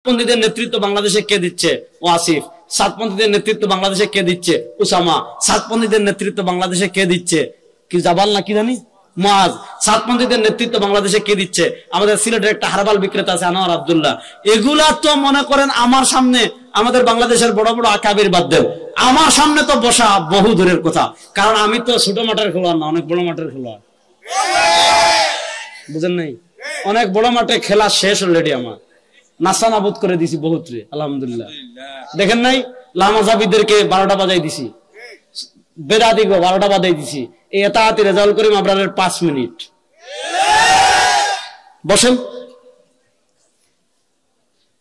সাতপন্থীদের নেতৃত্ব বাংলাদেশে কে দিচ্ছে? ওয়াসিফ। সাতপন্থীদের নেতৃত্ব বাংলাদেশে কে দিচ্ছে? উসামা। সাতপন্থীদের নেতৃত্ব বাংলাদেশে কে দিচ্ছে? কি জাবাল না কি জানি মুআজ। সাতপন্থীদের নেতৃত্ব বাংলাদেশে কে দিচ্ছে? আমাদের সিলেটের একটা হারবাল বিক্রেতা আছে আনোয়ার আব্দুল্লাহ। এগুলা তো মনে করেন আমার সামনে, আমাদের বাংলাদেশের বড় বড় আকাবির বাদ দেন, আমার সামনে তো বসা বহু দূরের কথা। কারণ আমি তো ছোট মাঠের খেলোয়াড় না, অনেক বড় মাঠের খেলোয়াড়। বুঝেন নাই? অনেক বড় মাঠে খেলা শেষ অলরেডি আমার, নাসানাবুদ করে দিছি বহুত রে, আলহামদুলিল্লাহ। দেখেন নাই লামাজাবিদেরকে 12টা বাজাই দিছি, বেদাতিকে 12টা বাজাই দিছি। এই এতাআতি রেজাউল করিম আবরারের 5 মিনিট। বসেন।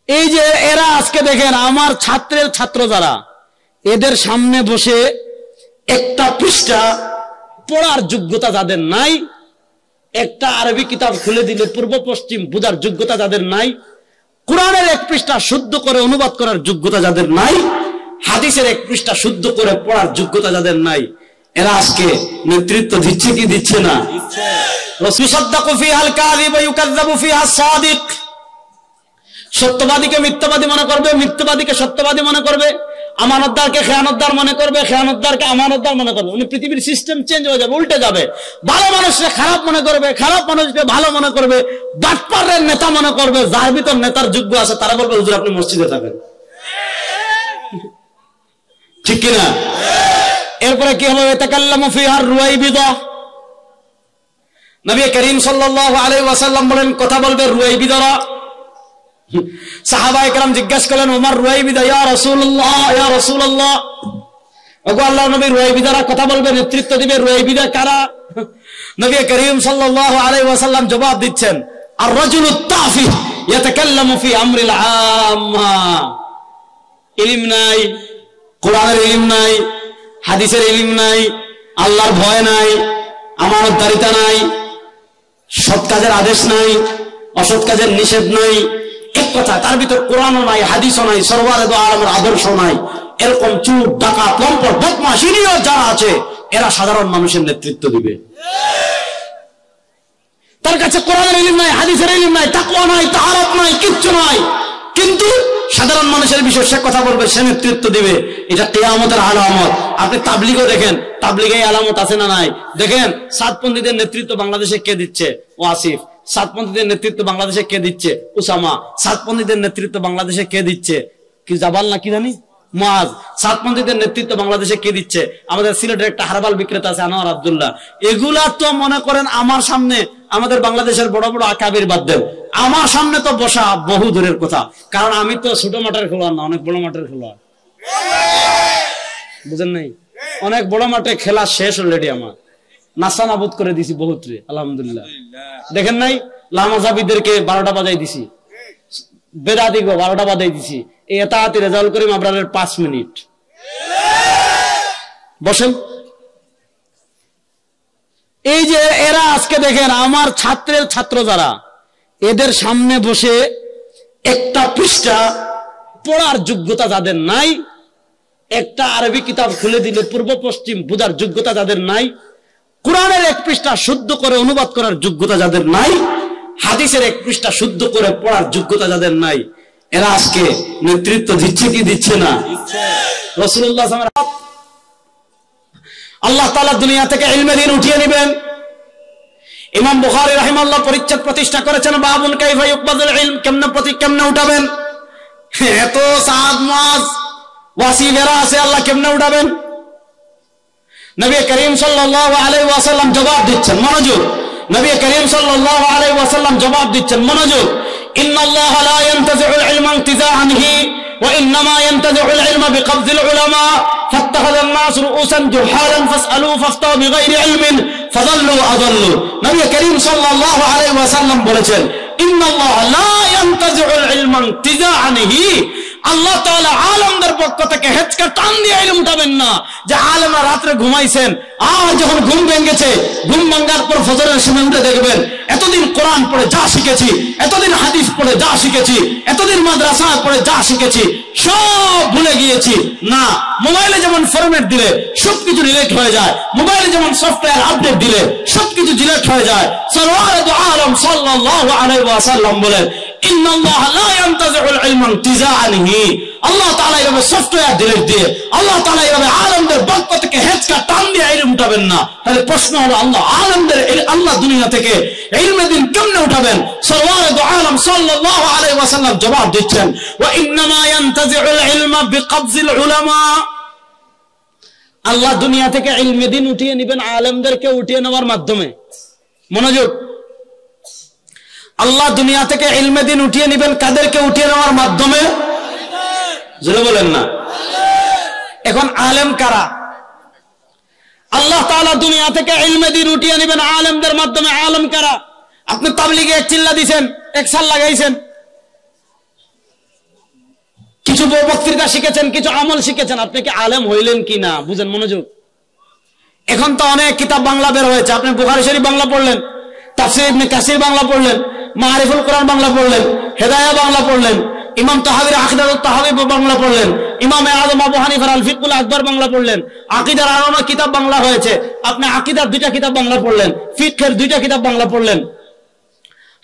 এই যে এরা আজকে দেখেন আমার ছাত্রের ছাত্র যারা, এদের সামনে বসে একটা পৃষ্ঠা পড়ার যোগ্যতা যাদের নাই, একটা আরবি কিতাব খুলে দিলে পূর্ব পশ্চিম বোঝার যোগ্যতা যাদের নাই, কোরআনের এক পৃষ্ঠা শুদ্ধ করে অনুবাদ করার যোগ্যতা যাদের নাই, হাদিসের এক পৃষ্ঠা শুদ্ধ করে পড়ার যোগ্যতা যাদের নাই, এরা আজকে নেতৃত্ব দিচ্ছে কি দিচ্ছে না? সত্যবাদীকে মিথ্যাবাদী মনে করবে, মিথ্যাবাদীকে সত্যবাদী মনে করবে, আমানতদারকে খেয়ানতদার মনে করবে, খেয়ানতদারকে আমানতদার মনে করবে। উনি পৃথিবীর সিস্টেম চেঞ্জ হয়ে যাবে, উল্টে যাবে। ভালো মানুষকে খারাপ মনে করবে, খারাপ মানুষকে ভালো মনে করবে, বাটপারের নেতা মনে করবে। যার ভিতর নেতার যোগ্য আছে তারা বলবে হুজুর আপনি মসজিদে থাকেন, ঠিক কিনা? এরপরে কি হবে? ইয়াতাকাল্লামু ফিহার রুয়াইবিদা। নবী করিম সাল্লাল্লাহু আলাইহি ওয়াসাল্লাম বলেন কথা বলবে রুয়াইবিদারা। সাহাবায়ে কেরাম জিজ্ঞাসা করলেন ওমর রুয়াইবিদা, ইয়া রাসূলুল্লাহ, ইয়া রাসূলুল্লাহ, ওগো আল্লাহর নবী রুয়াইবিদারা কথা বলবে, নেতৃত্ব দিবে, রুয়াইবিদা কারা? নবী করিম সাল্লাল্লাহু আলাইহি ওয়াসাল্লাম জবাব দিচ্ছেন আর রাজুলুত তাফিহ ইয়াতাকাল্লামু ফি আমরিল আম্মা। ইলম নাই, কোরআনের ইলম নাই, হাদিসের ইলম নাই, আল্লাহর ভয় নাই, আমানতদারিতা নাই, সৎ কাজের আদেশ নাই, অসৎ কাজের নিষেধ নাই, এক কথা তার ভিতর কোরআনও নাই, হাদিসও নাই, সরওয়ারে দো আলমের আদর্শ নাই। এরকম চুর, ডাকাত, লম্পট, বদমাশ ইনিও যারা আছে এরা সাধারণ মানুষের নেতৃত্ব দিবে। তার কাছে কোরআনের ইলম নাই, হাদিসের ইলম নাই, তাকওয়া নাই, তাহারাত নাই, কিচ্ছু নাই, কিন্তু সাধারণ মানুষের বিষয়ে সে কথা বলবে, সে নেতৃত্ব দিবে। এটা কিয়ামতের আলামত। আপনি তাবলীগও দেখেন, তাবলীগে আলামত আছে না নাই? দেখেন সাতপন্থীদের নেতৃত্ব বাংলাদেশে কে দিচ্ছে? ওয়াসিফ। সাতপন্থীদের নেতৃত্ব বাংলাদেশে কে দিচ্ছে? উসামা। সাতপন্থীদের নেতৃত্ব বাংলাদেশে কে দিচ্ছে? কি জাবাল না কি জানি মুআজ। সাতপন্থীদের নেতৃত্ব বাংলাদেশে কে দিচ্ছে? আমাদের সিলেটের একটা হারবাল বিক্রেতা আছে আনোয়ার আব্দুল্লাহ। এগুলা তো মনে করেন আমার সামনে, আমাদের বাংলাদেশের বড় বড় আকাবির বাদ দেন, আমার সামনে তো বসা বহু দূরের কথা। কারণ আমি তো ছোট মাঠের খেলোয়াড় না, অনেক বড় মাঠের খেলোয়াড়। বুঝেন নাই? অনেক বড় মাঠে খেলা শেষ অলরেডি আমার, নাসানাবুদ করে দিছি বহুত রে, আলহামদুলিল্লাহ। দেখেন নাই লামাজাবিদেরকে 12টা বাজাই দিছি, বেদাতিকে 12টা বাজাই দিছি। এই এতাআতি রেজাউল করিম আবরারের 5 মিনিট। বসেন। এই যে এরা আজকে দেখেন আমার ছাত্রের ছাত্র যারা, এদের সামনে বসে একটা পৃষ্ঠা পড়ার যোগ্যতা যাদের নাই, একটা আরবি কিতাব খুলে দিলে পূর্ব পশ্চিম বোঝার যোগ্যতা যাদের নাই, কোরআনের এক পৃষ্ঠা শুদ্ধ করে অনুবাদ করার যোগ্যতা যাদের নাই, হাদিসের এক পৃষ্ঠা শুদ্ধ করে পড়ার যোগ্যতা যাদের নাই, এরা আজকে নেতৃত্ব দিচ্ছে কি দিচ্ছে না? রাসূলুল্লাহ সাল্লাল্লাহু আলাইহি ওয়াসাল্লাম আল্লাহ তাআলা দুনিয়া থেকে ইলমে দ্বীন উঠিয়ে নেবেন। ইমাম বুখারী রাহিমাহুল্লাহ পরিচ্ছেদ প্রতিষ্ঠা করেছেন বাবুন কাইফা ইউকবাদুল ইলম, কেমনে উঠাবেন? এত সাদ মুআজ ওয়াসিফ এরা আছে, আল্লাহ কেমনে উঠাবেন? নবী করিম সাল্লাল্লাহু আলাইহি ওয়াসাল্লাম জবাব দিচ্ছেন, মনোযোগ। নবী করিম সাল্লাল্লাহু আলাইহি ওয়াসাল্লাম জবাব দিচ্ছেন, মনোযোগ। ইন্নাল্লাহা লা ইয়ানতাজিউল ইলমা ইনতিজাআনহি ওয়া ইন্নামা ইয়ানতাজিউল ইলমা বিকবজিল উলামা ফাত্তাখাযান নাস রুউসান জুহালান ফাসআলু ফাফতাউ বিগাইরি ইলমিন ফাযাল্লু আযাল্লু। নবী করিম সাল্লাল্লাহু আলাইহি ওয়াসাল্লাম বলেছেন ইন্নাল্লাহা লা ইয়ানতাজিউল ইলমা ইনতিজাআনহি, আল্লাহ তাআলা আলেমদের পক্ষ থেকে হেঁচকা টান দিয়ে ইলম উঠাবেন না। যে আলেমরা রাতে ঘুমাইছেন, আর যখন ঘুম ভেঙেছে, ঘুম ভাঙার পর ফজরের সময় উঠে দেখবেন এতদিন কোরআন পড়ে যা শিখেছি, এতদিন হাদিস পড়ে যা শিখেছি, এতদিন মাদ্রাসা পড়ে যা শিখেছি সব ভুলে গিয়েছি। না, মোবাইলে যেমন ফরম্যাট দিলে সবকিছু ডিলিট হয়ে যায়, মোবাইলে যেমন সফটওয়্যার আপডেট দিলে সবকিছু ডিলিট হয়ে যায়। সরওয়ারে দু আলম সাল্লাল্লাহু আলাইহি ওয়াসাল্লাম বলেন ইন্নাল্লাহা লা ইয়ানতাজিউল ইলমা ইনতিজাআনিহি। আল্লাহ তাআলা এভাবে সফটওয়্যার ডিলিট দিয়ে, আল্লাহ তাআলা এভাবে আলেমদের বক্ষ থেকে হেঁচকা টান দিয়ে ইলম উঠাবেন না। তাহলে প্রশ্ন হলো, আল্লাহ দুনিয়া থেকে ইলমে দ্বীন কেমনে উঠাবেন? সরওয়ারে দু আলম সাল্লাল্লাহু আলাইহি ওয়াসাল্লাম জবাব দিচ্ছেন, ওয়া ইন্নামা ইয়ানতাজিউল ইলমা বিকবজিল উলামা। আল্লাহ দুনিয়া থেকে ইলমে দ্বীন উঠিয়ে নেবেন আলেমদেরকে উঠিয়ে নেওয়ার মাধ্যমে। মনোযোগ, আল্লাহ দুনিয়া থেকে ইলমে দ্বীন উঠিয়ে নেবেন কাদেরকে উঠিয়ে নেওয়ার মাধ্যমে? জোরে বলেন না। এখন আলেম কারা? আল্লাহ তাআলা দুনিয়া থেকে ইলমে দ্বীন উঠিয়ে নেবেন আলেমদের মাধ্যমে। আলেম কারা? আপনি তাবলীগে এক চিল্লা দিয়েছেন, এক সাল লাগাইছেন, কিছু বক্তৃতা শিখেছেন, কিছু আমল শিখেছেন, আপনি কি আলেম হইলেন কি না? বুঝেন, মনোযোগ। এখন তো অনেক কিতাব বাংলা বের হয়েছে, আপনি বুখারী শরীফ বাংলা পড়লেন, তাফসীর ইবনে কাসির বাংলা পড়লেন, মারিফুল কোরআন বাংলা পড়লেন, হেদায়া বাংলা পড়লেন, ইমাম তাহাবীর আকীদাতুত তাহাবী বাংলা পড়লেন, ইমাম আযম আবু হানিফার আল ফিকহুল আকবার বাংলা পড়লেন, আকীদার আরো অনেক কিতাব বাংলা হয়েছে, আপনি আকীদার 2টা কিতাব বাংলা পড়লেন, ফিকহের 2টা কিতাব বাংলা পড়লেন,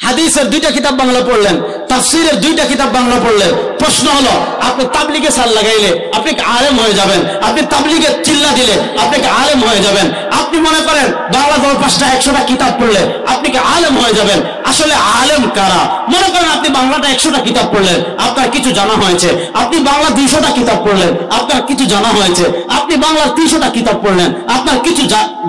হাদিসের 2টা কিতাব বাংলা পড়লেন, তাফসীরের 2টা কিতাব বাংলা পড়লেন। প্রশ্ন হলো, আপনি তাবলীগে সাল লাগাইলে আপনি কি আলেম হয়ে যাবেন? আপনি তাবলীগে চিল্লা দিলে আপনি কি আলেম হয়ে যাবেন? আপনি মনে করেন বাংলা 5টা 100টা কিতাব পড়লে আপনি কি আলেম হয়ে যাবেন? আসলে আলেম কারা? মনে করেন আপনি বাংলাটা 100টা কিতাব পড়লেন, আপনার কিছু জানা হয়েছে। আপনি বাংলা 200টা কিতাব পড়লেন, আপনার কিছু জানা হয়েছে। আপনি বাংলার 300টা কিতাব পড়লেন, আপনার কিছু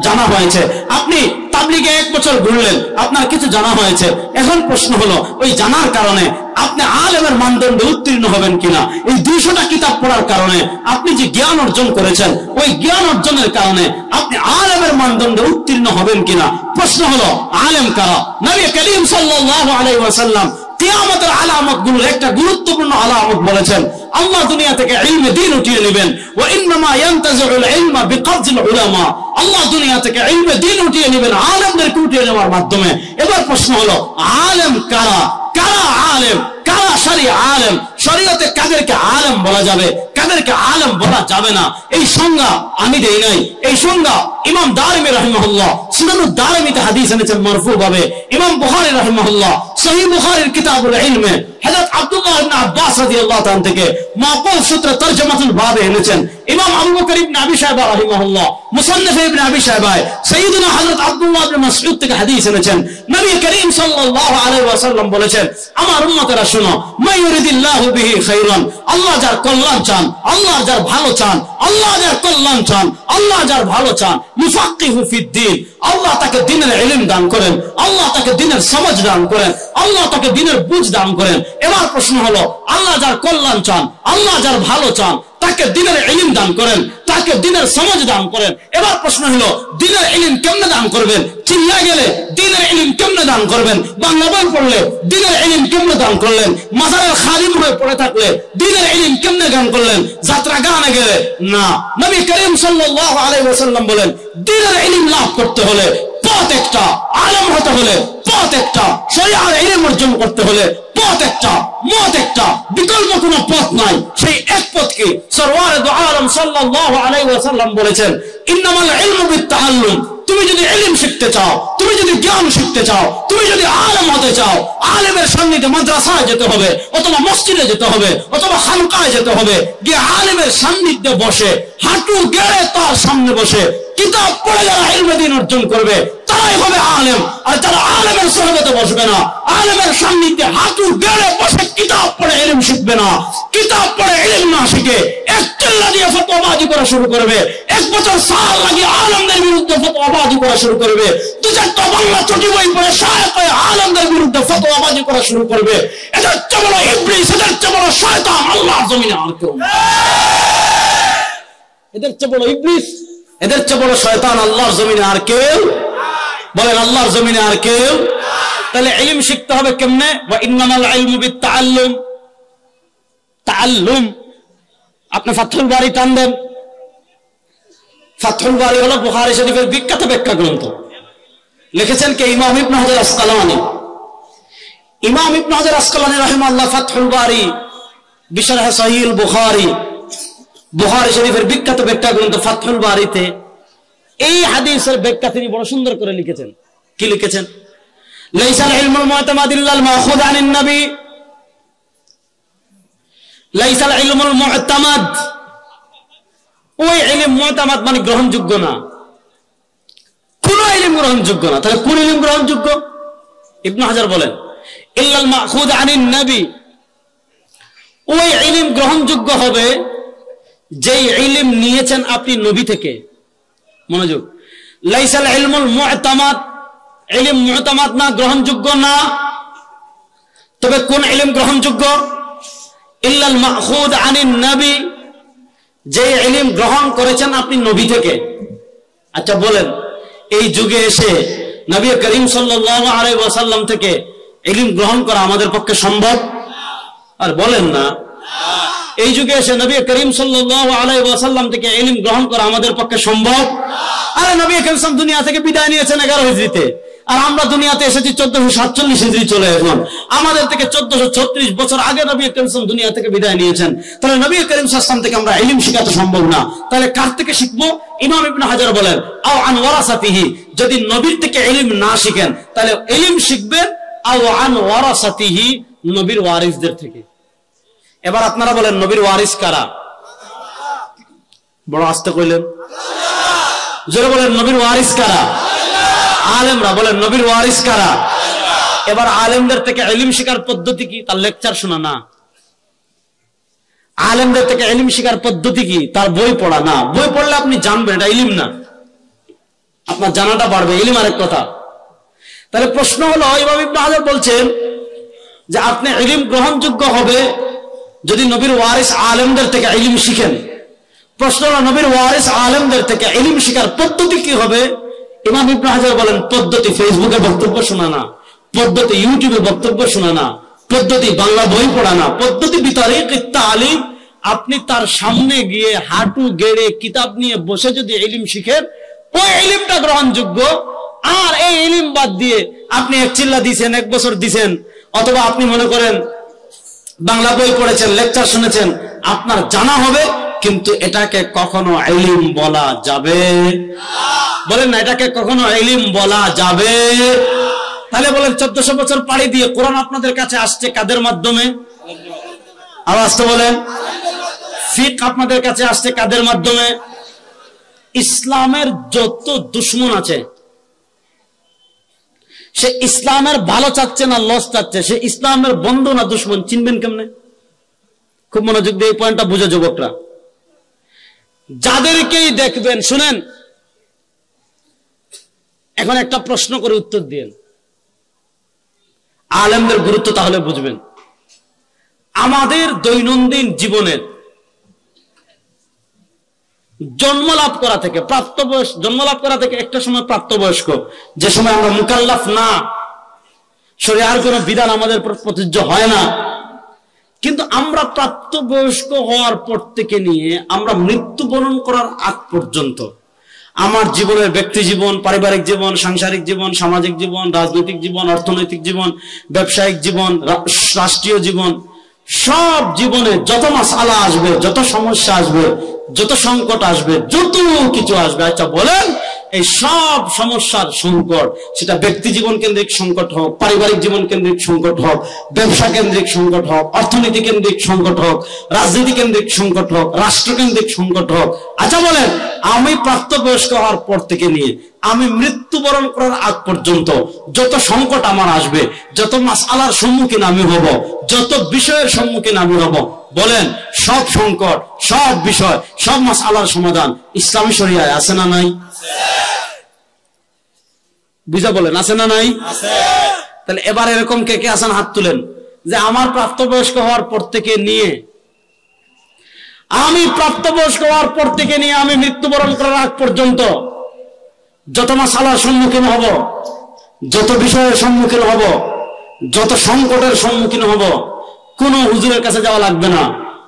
জানা হয়েছে। আপনি তাবলীগে 1 বছর ঘুরলেন, আপনার কিছু জানা হয়েছে। এখন প্রশ্ন হলো, ওই জানার কারণে আপনি আলেমের মানদণ্ডে উত্তীর্ণ হবেন কিনা? এই 200টা কিতাব পড়ার কারণে আপনি যে জ্ঞান অর্জন করেছেন, ওই জ্ঞান অর্জনের কারণে আপনি আলেমের মানদণ্ডে উত্তীর্ণ হবেন কিনা? প্রশ্ন হলো, আলেম কারা? নবী করিম সাল্লাল্লাহু আলাইহি ওয়াসাল্লাম কিয়ামতের আলামতগুলোর একটা গুরুত্বপূর্ণ আলামত বলেছেন, আল্লাহ দুনিয়া থেকে ইলমে দ্বীন উঠিয়ে নেবেন। ওয়া ইন্নামা ইয়ানতাজিউল ইলমা বিকবজিল উলামা। আল্লাহ দুনিয়া থেকে ইলমে দ্বীন উঠিয়ে নেবেন আলেমদেরকে উঠিয়ে নেওয়ার মাধ্যমে। এবার প্রশ্ন হলো, আলেম কারা? কারা আলেম? কারা শরীয় আলেম? শরীয়তে কাদেরকে আলেম বলা যাবে, কাদেরকে আলেম বলা যাবে না, এই সংজ্ঞা আমি দেই নাই। এই সংজ্ঞা ইমাম দারিমি রাহিমাহুল্লাহ সুনানুদ দারিমিতে হাদিস এনেছেন মারফু ভাবে। ইমাম বুখারী রাহিমাহুল্লাহ সহিহ বুখারীর কিতাবুল ইলমে হযরত আব্দুল্লাহ ইবনে আব্বাস রাদিয়াল্লাহু তাআলা থেকে মাওকুফ সূত্রে তরজমাতুল বাবে এনেছেন। ইমাম আবু বকর ইবনে আবি শায়বা রাহিমাহুল্লাহ মুসান্নাফ ইবনে আবি শায়বায় সাইয়্যিদুনা হযরত আব্দুল্লাহ ইবনে মাসউদ থেকে হাদিস এনেছেন। নবী করিম সাল্লাল্লাহু আলাইহি ওয়াসাল্লাম বলেছেন, আমার উম্মতেরা শুনো, মাইয়ুরিদিল্লাহু বিহি খাইরান। আল্লাহ যার কল্যাণ চান, আল্লাহ যার ভালো চান, আল্লাহ যার কল্যাণ চান, আল্লাহ যার ভালো চান, ইউফাক্কিহু ফিদ্দীন। আল্লাহ তাকে দ্বীনের ইলম দান করেন, আল্লাহ তাকে দ্বীনের সমঝ দান করেন, আল্লাহ তাকে দ্বীনের বুঝ দান করেন। এবার প্রশ্ন হলো, আল্লাহ যার কল্যাণ চান, আল্লাহ যার ভালো চান, তাকে দ্বীনের ইলম দান করেন, তাকে দ্বীনের সমঝ দান করেন। এবার প্রশ্ন হলো, দ্বীনের ইলম কেমনে দান করবেন? চিল্লা গেলে দ্বীনের ইলম কেমনে দান করবেন? বাংলা বই পড়লে দ্বীনের ইলম কেমনে দান করলেন? মাজারের খাদিম হয়ে পড়ে থাকলে দ্বীনের ইলম কেমনে গান করলেন? যাত্রা গানে গেলে না। নবী করিম সাল্লাল্লাহু আলাইহি ওয়াসাল্লাম বলেন, দ্বীনের ইলম লাভ করতে হলে পথ একটা, আলেম হতে হলে পথ একটা, শরীয়তের ইলম অর্জন করতে হলে পথ একটা, মত একটা, বিকল্প কোনো পথ নাই। সেই এক পথকে সরওয়ারে দু আলম সাল্লাল্লাহু আলাইহি ওয়াসাল্লাম বলেছেন, ইন্নামাল ইলমু বিত্তাআল্লুম। তুমি যদি ইলম শিখতে চাও, তুমি যদি জ্ঞান শিখতে চাও, তুমি যদি আলেম হতে চাও, আলেমের সান্নিধ্যে মাদ্রাসায় যেতে হবে, অথবা মসজিদে যেতে হবে, অথবা খানকায় যেতে হবে। গিয়ে আলেমের সান্নিধ্যে বসে হাঁটু গেড়ে তার সামনে বসে কিতাব পড়ে যারা ইলমে দ্বীন অর্জন করবে তারাই হবে আলেম। আর যারা আলেমের সহবতে বসবে না, আলেমের সান্নিধ্যে হাঁটু গেড়ে বসে কিতাব পড়ে ইলম শিখবে না, কিতাব পড়ে ইলম না শিখে এক চিল্লা দিয়ে ফতোয়াবাজি করা শুরু করবে, 1 বছর সাল লাগিয়ে আলেমদের বিরুদ্ধে ফতোয়াবাজি করা শুরু করবে, 2-4টা বাংলা চটি বই পড়ে শায়েখ হয়ে আলেমদের বিরুদ্ধে ফতোয়াবাজি করা শুরু করবে। এদের চেয়ে বড় ইবলিস, এদের চেয়ে বড় শয়তান আল্লাহর জমিনে আর কেউ নেই। এদের চেয়ে বড় ইবলিস, এদের চেয়ে বড় শয়তান আল্লাহর জমিনে আর কেউ? বলেন, আল্লাহর জমিনে আর কেউ? তাহলে ইলম শিখতে হবে কেমনে? ওয়া ইন্নামাল ইলমু বিত্তাআল্লুম। তাআল্লুম। আপনি ফাতহুল বারী টান দেন, ফাতহুল বারী হলো বুখারী শরীফের বিখ্যাত ব্যাখ্যা গ্রন্থ। লিখেছেন কে? ইমাম ইবনে হাজার আসকালানী। ইমাম ইবনে হাজার আসকালানী রাহিমাহুল্লাহ ফাতহুল বারী বিশরহ সহিহ বুখারী, বুখারী শরীফের বিখ্যাত ব্যাখ্যা গ্রন্থ ফাতহুল বারীতে এই হাদিসের ব্যাখ্যা তিনি বড় সুন্দর করে লিখেছেন। কি লিখেছেন? লাইসাল ইলমুল মুতামাদ ইল্লাল মাখুয আনিন নবী লাইসাল ইলমুল মু'তামাদ, ওই ইলম মু'তামাদ মানে গ্রহণযোগ্য না, কোন ইলম গ্রহণযোগ্য না। তাহলে কোন ইলম গ্রহণযোগ্য? ইবনে হাজার বলেন ইল্লাল মাখুদ আনিন নবী, ওই ইলম গ্রহণযোগ্য হবে যেই ইলম নিয়েছেন আপনি নবী থেকে। মনোযোগ, লাইসাল ইলমুল মু'তামাদ, ইলম মু'তামাদ না, গ্রহণযোগ্য না। তবে কোন ইলম গ্রহণযোগ্য? ইল্লাল মাখুদ আনিন নবী, যে ইলম গ্রহণ করেছেন আপনি নবী থেকে। আচ্ছা বলেন, এই যুগে এসে নবী করিম সাল্লাল্লাহু আলাইহি ওয়াসাল্লাম থেকে ইলম গ্রহণ করা আমাদের পক্ষে সম্ভব? আর বলেন না, এই যুগে এসে নবী করিম সাল্লাল্লাহু আলাইহি ওয়াসাল্লাম থেকে ইলম গ্রহণ করা আমাদের পক্ষে সম্ভব? আরে নবী করিম সাল্লাল্লাহু দুনিয়া থেকে বিদায় নিয়েছেন 11 হিজরিতে, আর আমরা দুনিয়াতে এসেছি 1447 হিজরি চলে। এখন আমাদের থেকে 1436 বছর আগে নবী করিম সাল্লাল্লাহু দুনিয়া থেকে বিদায় নিয়েছেন। তাহলে নবী করিম সাল্লাল্লাহু থেকে আমরা ইলম শেখা তো সম্ভব না। তাহলে কার থেকে শিখবো? ইমাম ইবনে হাজার বলেন আও আন ওয়ারাসাতিহি, যদি নবীর থেকে ইলম না শিখেন তাহলে ইলম শিখবেন আও আন ওয়ারাসাতিহি, নবীর ওয়ারিসদের থেকে। এবার আপনারা বলেন নবীর ওয়ারিস কারা? বড় আস্তে কইলেন, জোরে বলেন নবীর ওয়ারিস কারা? আলেমরা বলেন নবীর ওয়ারিস কারা? এবার আলেমদের থেকে ইলম শিখার পদ্ধতি কি? তার লেকচার শোনা না। আলেমদের থেকে ইলম শিখার পদ্ধতি কি? তার বই পড়া না। বই পড়লে আপনি জানবেন, এটা ইলম না, আপনার জানাটা বাড়বে, ইলম আরেক কথা। তাহলে প্রশ্ন হলো, ইমাম ইবনে হাজার বলছেন যে আপনি ইলম গ্রহণযোগ্য হবে যদি নবীর ওয়ারিস আলেমদের থেকে ইলম শিখেন। প্রশ্ন হলো, নবীর ওয়ারিস আলেমদের থেকে ইলম শিখার পদ্ধতি কি হবে? ইমাম ইবনে হাজার বলেন পদ্ধতি ফেসবুকে বক্তব্য শোনা না, পদ্ধতি ইউটিউবে বক্তব্য শোনা না, পদ্ধতি বাংলা বই পড়া না, পদ্ধতি বিতারিক তালিম, আপনি তার সামনে গিয়ে হাঁটু গেড়ে কিতাব নিয়ে বসে যদি ইলম শিখেন, ওই ইলমটা গ্রহণযোগ্য। আর এই ইলম বাদ দিয়ে আপনি এক চিল্লা দিছেন, 1 বছর দিছেন, অথবা আপনি মনে করেন বাংলা বই পড়েছেন, লেকচার শুনেছেন, আপনার জানা হবে, কিন্তু এটাকে কখনো ইলম বলা যাবে? বলেন না, এটাকে কখনো ইলম বলা যাবে? তাহলে বলেন 1400 বছর পাড়ি দিয়ে কোরআন আপনাদের কাছে আসছে কাদের মাধ্যমে? আওয়াজ তো বলেন। ফিকহ আপনাদের কাছে আসছে কাদের মাধ্যমে? ইসলামের যত দুশমন আছে, সে ইসলামের ভালো চাচ্ছে না লস চাচ্ছে, সে ইসলামের বন্ধু না দুশমন, চিনবেন কেমনে? খুব মনোযোগ দিয়ে এই পয়েন্টটা বুঝে যুবকরা। যাদেরকেই দেখবেন, শুনেন, এখন একটা প্রশ্ন করে উত্তর দিন, আলেমদের গুরুত্ব তাহলে বুঝবেন। আমাদের দৈনন্দিন জীবনের জন্মলাভ করা থেকে প্রাপ্তবয়স্ক, জন্মলাভ করা থেকে একটা সময় প্রাপ্তবয়স্ক, যে সময় আমরা মুকাল্লাফ না, শরীয়তের কোনো বিধান আমাদের প্রযোজ্য হয় না, কিন্তু আমরা প্রাপ্তবয়স্ক হওয়ার পর থেকে নিয়ে আমরা মৃত্যুবরণ করার আগ পর্যন্ত আমার জীবনের ব্যক্তি জীবন, পারিবারিক জীবন, সাংসারিক জীবন, সামাজিক জীবন, রাজনৈতিক জীবন, অর্থনৈতিক জীবন, ব্যবসায়িক জীবন, রাষ্ট্রীয় জীবন, সব জীবনে যত মাসআলা আসবে, যত সমস্যা আসবে, যত সংকট আসবে, যত কিছু আসবে, আচ্ছা বলেন এই সব সমস্যার সংকট, সেটা ব্যক্তি জীবন কেন্দ্রিক সংকট হোক, পারিবারিক জীবন কেন্দ্রিক সংকট হোক, ব্যবসা কেন্দ্রিক সংকট হোক, অর্থনীতি কেন্দ্রিক সংকট হোক, রাজনীতি কেন্দ্রিক সংকট হোক, রাষ্ট্র কেন্দ্রিক সংকট হোক, আচ্ছা বলেন আমি প্রাপ্তবয়স্ক হওয়ার পর থেকে নিয়ে আমি মৃত্যুবরণ করার আগ পর্যন্ত যত সংকট আমার আসবে, যত মাসআলার সম্মুখীন আমি হব, যত বিষয়ের সম্মুখীন আমি হব, বলেন সব সংকট, সব বিষয়, সব মাসআলার সমাধান ইসলামী শরিয়ায় আছে না নাই? বুঝা বলেন আছে না নাই? তাহলে এবার এরকম কে কে আছেন হাত তুলেন যে আমার প্রাপ্তবয়স্ক হওয়ার পর থেকে নিয়ে, আমি প্রাপ্তবয়স্ক হওয়ার পর থেকে নিয়ে আমি মৃত্যুবরণ করার আগ পর্যন্ত যত মাসআলার সম্মুখীন হব, যত বিষয়ের সম্মুখীন হব, যত সংকটের সম্মুখীন হব, কোন হুজুরের কাছে যাওয়া লাগবে না,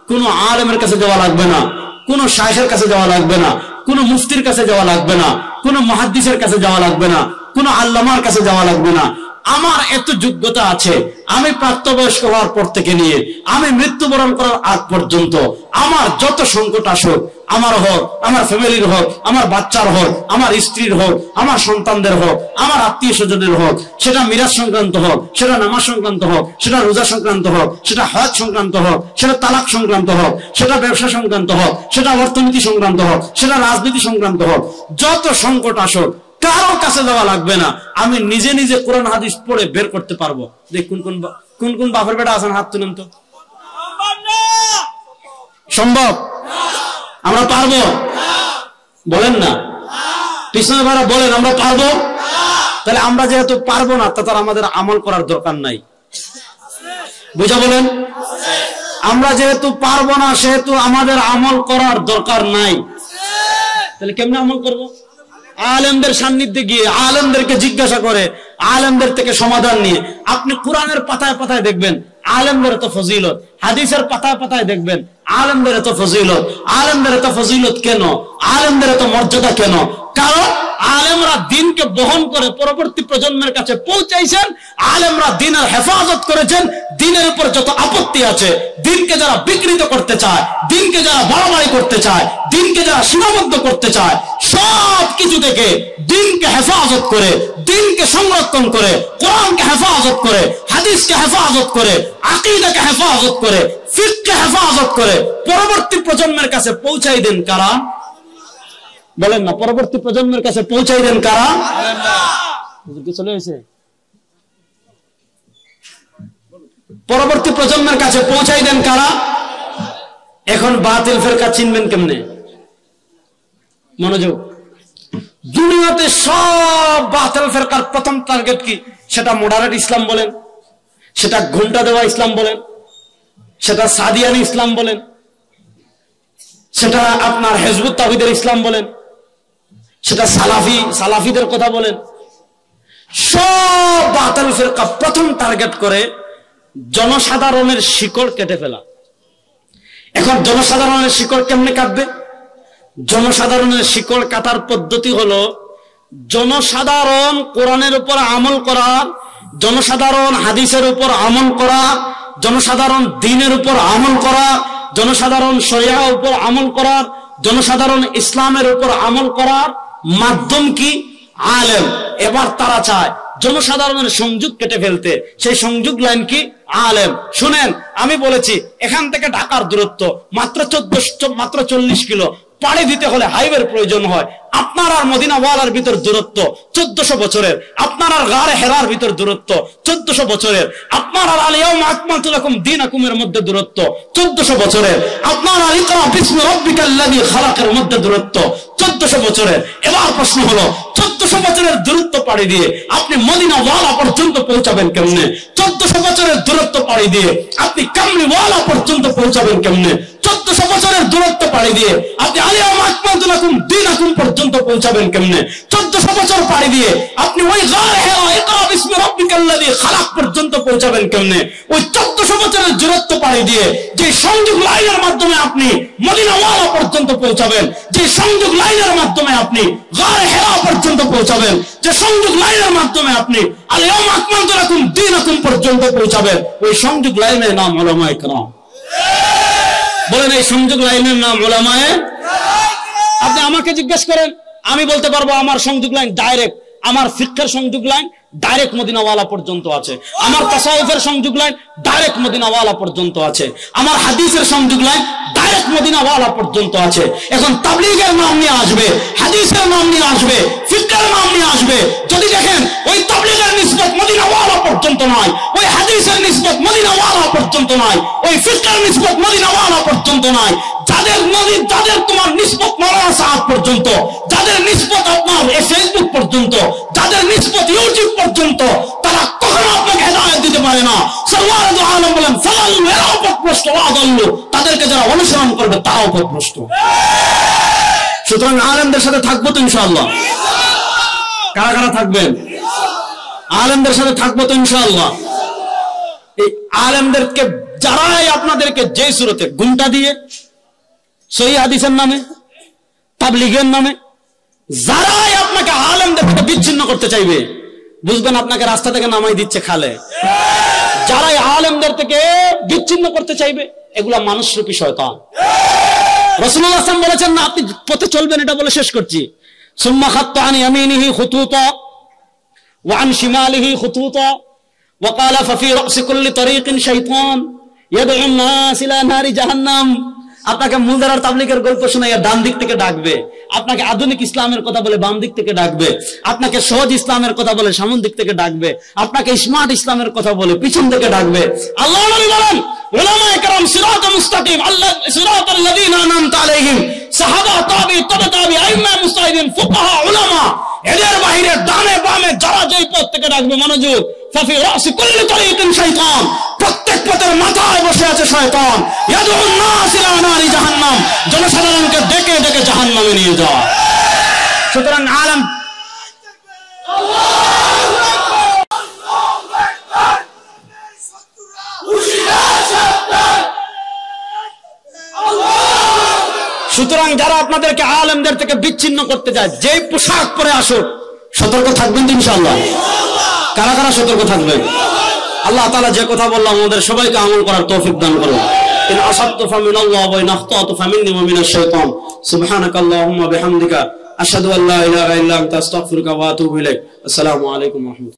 কোন আলেমের কাছে যাওয়া লাগবে না, কোন শাইখের কাছে যাওয়া লাগবে না, কোন মুফতির কাছে যাওয়া লাগবে না, কোন মুহাদ্দিসের কাছে যাওয়া লাগবে না, কোন আল্লামার কাছে যাওয়া লাগবে না, আমার এত যোগ্যতা আছে, আমি প্রাপ্তবয়স্ক হওয়ার পর থেকে নিয়ে আমি মৃত্যুবরণ করার আগ পর্যন্ত আমার যত সংকট আসুক, আমার হোক, আমার ফ্যামিলির হোক, আমার বাচ্চার হোক, আমার স্ত্রীর হোক, আমার সন্তানদের হোক, আমার আত্মীয় স্বজনের হোক, সেটা মিরাজ সংক্রান্ত হোক, সেটা নামাজ সংক্রান্ত হোক, সেটা রোজা সংক্রান্ত হোক, সেটা হজ সংক্রান্ত হোক, সেটা তালাক সংক্রান্ত হোক, সেটা ব্যবসা সংক্রান্ত হোক, সেটা অর্থনীতি সংক্রান্ত হোক, সেটা রাজনীতি সংক্রান্ত হোক, যত সংকট আসুক কারো কাছে যাওয়া লাগবে না, আমি নিজে নিজে কোরআন হাদিস পড়ে বের করতে পারবো। দেখ কোন কোন বাপের বেটা আছেন, হাত তুলেন তো। সম্ভব? আমরা পারবো? বলেন না, পিছনে ভাড়া বলেন আমরা পারবো। তাহলে আমরা যেহেতু পারবো না, তা তার আমাদের আমল করার দরকার নাই। বুঝা বলেন? আমরা যেহেতু পারবো না, সেহেতু আমাদের আমল করার দরকার নাই। তাহলে কেমনে আমল করবো? আলেমদের সান্নিধ্যে গিয়ে আলেমদেরকে জিজ্ঞাসা করে, আলেমদের থেকে সমাধান নিয়ে। আপনি কোরআনের পাতায় পাতায় দেখবেন আলেমদের এত ফজিলত, হাদিসের পাতায় পাতায় দেখবেন আলেমদের এত ফজিলত। আলেমদের এত ফজিলত কেন? আলেমদের এত মর্যাদা কেন? কারণ আলেমরা দিনকে বহন করে পরবর্তী প্রজন্মের কাছে পৌঁছাইছেন। আলেমরা দিনের হেফাজত করেছেন। দিনের উপর যত আপত্তি আছে, দিনকে যারা বিকৃত করতে চায়, দিনকে যারা বাড়াবাড়ি করতে চায়, দিনকে যারা সীমাবদ্ধ করতে চায়, সব কিছু থেকে দিনকে হেফাজত করে, দিনকে সংরক্ষণ করে, কোরআনকে হেফাজত করে, হাদিসকে হেফাজত করে, আকীদাকে হেফাজত করে, ফিকহকে হেফাজত করে পরবর্তী প্রজন্মের কাছে পৌঁছাই দেন কারা? বলেন না, পরবর্তী প্রজন্মের কাছে পৌঁছাই দেন কারা? চলে এসে পরবর্তী প্রজন্মের কাছে পৌঁছাই দেন কারা? এখন বাতিল ফেরকা চিনবেন কেমনে? মনোযোগ। দুনিয়াতে সব বাতিল ফেরকার প্রথম টার্গেট কি? সেটা মডারেট ইসলাম বলেন, সেটা ঘন্টা দেওয়া ইসলাম বলেন, সেটা সাদিয়ানি ইসলাম বলেন, সেটা আপনার হিজবুত তাওহীদের ইসলাম বলেন, সেটা সালাফিদের কথা বলেন, সব বাতিল ফেরকা প্রথম টার্গেট করে জনসাধারণের শিকড় কেটে ফেলা। এখন জনসাধারণের শিকড় কেমনে কাটবে? জনসাধারণের শিকড় কাটার পদ্ধতি হলো জনসাধারণ কোরআনের উপর আমল করা, জনসাধারণ হাদিসের উপর আমল করা, জনসাধারণ দ্বীনের উপর আমল করা, জনসাধারণ শরিয়ার উপর আমল করার, জনসাধারণ ইসলামের উপর আমল করার মাধ্যম কি? আলেম। এবার তারা চায় জনসাধারণের সংযোগ কেটে ফেলতে। সেই সংযোগ লাইন কি? আলেম। শুনেন, আমি বলেছি এখান থেকে ঢাকার দূরত্ব মাত্র 40 কিলো। পাড়ি দিতে হলে হাইওয়ের প্রয়োজন হয়। আপনার আর মদিনা ওয়ালার ভিতর দূরত্ব 1400 বছরের, আপনার আর গারে হেরার ভিতর দূরত্ব 1400 বছরের, আপনার আর আল ইয়াউমা আকমালতু লাকুম দীনাকুমের মধ্যে দূরত্ব 1400 বছরের, আপনার আর ইকরা বিসমি রাব্বিকাল্লাযী খালাকের মধ্যে দূরত্ব 1400 বছরের। এবার প্রশ্ন হলো 1400 বছরের দূরত্ব পাড়ি দিয়ে আপনি মদিনা ওয়ালা পর্যন্ত পৌঁছাবেন কেমনে? 1400 বছরের দূরত্ব পাড়ি দিয়ে আপনি কামলি ওয়ালা পর্যন্ত পৌঁছাবেন কেমনে? 1400 বছরের দূরত্ব পাড়ি দিয়ে আপনি আল ইয়াউমা আকমালতু লাকুম দীনাকুম পর্যন্ত পৌঁছাবেন কেমনে? 1400 বছর পাড়ি দিয়ে আপনি ওই গারে হেরা ইকরা বিসমি রাব্বিকাল্লাযী খালাক পর্যন্ত পৌঁছাবেন কেমনে? ওই 1400 বছরের দূরত্ব পাড়ি দিয়ে যে সংযোগ লাইনের মাধ্যমে আপনি মদিনা ওয়ালা পর্যন্ত পৌঁছাবেন, যে সংযোগ লাইনের মাধ্যমে আপনি গারে হেরা পর্যন্ত পৌঁছাবেন, যে সংযোগ লাইনের মাধ্যমে আপনি আল ইয়াউমা আকমালতু লাকুম দীনাকুম পর্যন্ত পৌঁছাবেন, ওই সংযোগ লাইনের নাম উলামায়ে কেরাম। বলেন, এই সংযোগ লাইনের নাম উলামায়ে। আপনি আমাকে জিজ্ঞেস করেন, আমি বলতে পারবো আমার সংযোগ লাইন ডাইরেক্ট, আমার ফিকহের সংযোগ লাইন ডাইরেক্ট মদিনা ওয়ালা পর্যন্ত আছে, আমার তাসাউফের সংযোগ লাইন ডাইরেক্ট মদিনা ওয়ালা পর্যন্ত আছে, আমার হাদিসের সংযোগ লাইন ডাইরেক্ট মদিনা ওয়ালা পর্যন্ত আছে। এখন তাবলীগের নাম নিয়ে আসবে, হাদিসের নাম নিয়ে আসবে, ফিকহের নাম নিয়ে আসবে। যদি দেখেন ওই তাবলীগের নিসবত মদিনা ওয়ালা পর্যন্ত নয়, ওই হাদিসের নিসবত মদিনা ওয়ালা পর্যন্ত নয়, ওই ফিকহের নিসবত মদিনা ওয়ালা পর্যন্ত নয়, যাদের তোমার নিসবত মাওলানা সাহেব পর্যন্ত, যাদের নিসবত আপনার ফেসবুক পর্যন্ত, যাদের নিসবত ইউটিউব পর্যন্ত, তারা কখনো আপনাকে হেদায়েত দিতে পারে না। সাল্লাল্লাহু আলাইহি ওয়াসাল্লাম বলেন ফালাল্লু এরাও পথভ্রষ্ট ওয়াদাল্লু, তাদেরকে যারা অনুসরণ করবে তারাও পথভ্রষ্ট। সুতরাং আলেমদের সাথে থাকবো তো ইনশাআল্লাহ। কারা কারা থাকবেন? আলেমদের সাথে থাকবো তো ইনশাআল্লাহ। এই আলেমদেরকে যারাই আপনাদেরকে যে সুরতে গুন্টা দিয়ে সহিহ হাদিসের নামে, তাবলীগের নামে যারাই আপনাকে আলেমদের থেকে বিচ্ছিন্ন করতে চাইবে, বুঝবেন আপনাকে রাস্তা থেকে নামাই দিচ্ছে খালে। যারা আলেমদের থেকে বিচ্ছিন্ন করতে চাইবে এগুলা মানুষরূপী শয়তান। রাসূলুল্লাহ সাল্লাল্লাহু আলাইহি ওয়াসাল্লাম বলেছেন না আপনি পথে চলবেন, এটা বলে শেষ করছি। সুম্মা খাত্তা আন ইয়ামিনিহি খুতুতা ওয়া আন শিমালিহি খুতুতা ওয়া ক্বালা ফাফি রাসি কুল্লি তারিকিন শাইতান ইয়াদউ আন-নাস ইলা নারি জাহান্নাম। আপনাকে মুলদারার তাবলীগের গল্প শোনাইয়া ডান দিক থেকে ডাকবে, আপনাকে আধুনিক ইসলামের কথা বলে বাম দিক থেকে ডাকবে, আপনাকে সহজ ইসলামের কথা বলে সামন দিক থেকে ডাকবে, আপনাকে স্মার্ট ইসলামের কথা বলে পিছন থেকে ডাকবে। আল্লাহ নবী বলেন উলামায়ে কেরাম সিরাতাল মুস্তাকিম আল্লাহ সিরাতাল লাযিনা আনআমতা আলাইহিম সাহাবা তাবি তাবি আইম্মা মুস্তাহিদিন ফুকাহা উলামা, এদের বাইরে ডানে বামে যারা যেই পথ থেকে ডাকবে, মনোযোগ, ফাফি রাসি কুল্লি তারিকিন শাইতান, প্রত্যেক পথের মাথায় বসে আছে শয়তান। ইয়াদউন নাস ইলা নারি জাহান্নাম, জনসাধারণকে ডেকে ডেকে জাহান্নামে নিয়ে যায়। সুতরাং আলেম সুতরাং যারা আপনাদেরকে আলেমদের থেকে বিচ্ছিন্ন করতে চায়, যেই পোশাক পরে আসুক, সতর্ক থাকবেন তো ইনশাআল্লাহ। কারা কারা সতর্ক থাকবেন? আল্লাহ তাআলা যে কথা বললাম আমাদের সবাইকে আমল করার তৌফিক দান করুন। ইন আসাবতু ফামিনাল্লাহি ওয়া ইন আখতাতু ফামিন্নি ওয়া মিনাশ শাইতান। সুবহানাকাল্লাহুম্মা বিহামদিকা আশহাদু আল্লা ইলাহা ইল্লা আনতা আস্তাগফিরুকা ওয়া আতুবু ইলাইক। আসসালামু আলাইকুম ওয়া রাহমাতুল্লাহ।